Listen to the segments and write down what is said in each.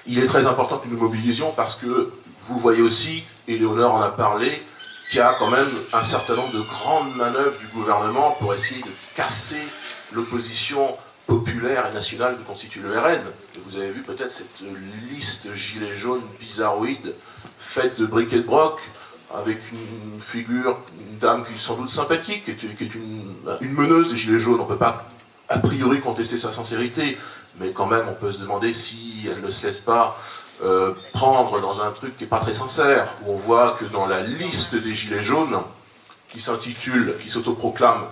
Il est très important que nous nous mobilisions parce que vous voyez aussi, et Léonore en a parlé, qu'il y a quand même un certain nombre de grandes manœuvres du gouvernement pour essayer de casser l'opposition populaire et nationale que constitue le RN. Et vous avez vu peut-être cette liste gilets jaunes bizarroïde faite de bric et de broc, avec une figure, une dame qui est sans doute sympathique, qui est une meneuse des gilets jaunes. On ne peut pas a priori contester sa sincérité, mais quand même on peut se demander si elle ne se laisse pas prendre dans un truc qui n'est pas très sincère, où on voit que dans la liste des gilets jaunes, qui s'intitule, qui s'autoproclame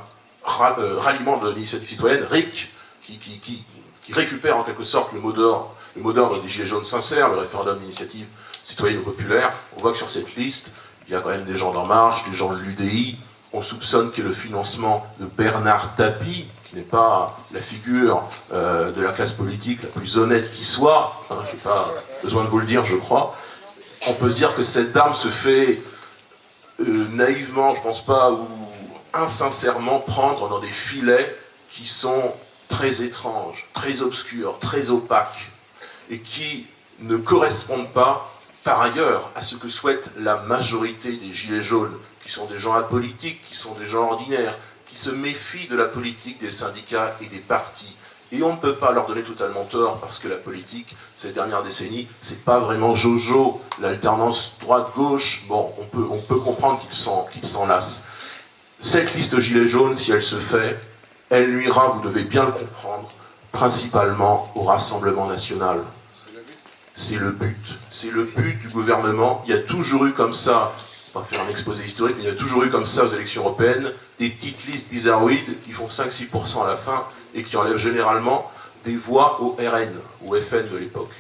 Ralliement de l'initiative citoyenne, RIC, qui récupère en quelque sorte le mot d'ordre des gilets jaunes sincères, le référendum d'initiative citoyenne ou populaire. On voit que sur cette liste, il y a quand même des gens d'En Marche, des gens de l'UDI. On soupçonne qu'il y ait le financement de Bernard Tapie, qui n'est pas la figure de la classe politique la plus honnête qui soit. Hein, je n'ai pas besoin de vous le dire, je crois. On peut se dire que cette dame se fait naïvement, je ne pense pas, ou insincèrement prendre dans des filets qui sont très étranges, très obscurs, très opaques, et qui ne correspondent pas, par ailleurs, à ce que souhaite la majorité des gilets jaunes, qui sont des gens apolitiques, qui sont des gens ordinaires, qui se méfient de la politique des syndicats et des partis. Et on ne peut pas leur donner totalement tort, parce que la politique, ces dernières décennies, c'est pas vraiment Jojo, l'alternance droite-gauche. Bon, on peut comprendre qu'ils s'en lassent. Cette liste gilets jaunes, si elle se fait, elle nuira, vous devez bien le comprendre, principalement au Rassemblement national. C'est le but. C'est le but du gouvernement. Il y a toujours eu comme ça, on va faire un exposé historique, mais il y a toujours eu comme ça aux élections européennes, des petites listes bizarroïdes qui font 5-6% à la fin et qui enlèvent généralement des voix au RN, au FN de l'époque.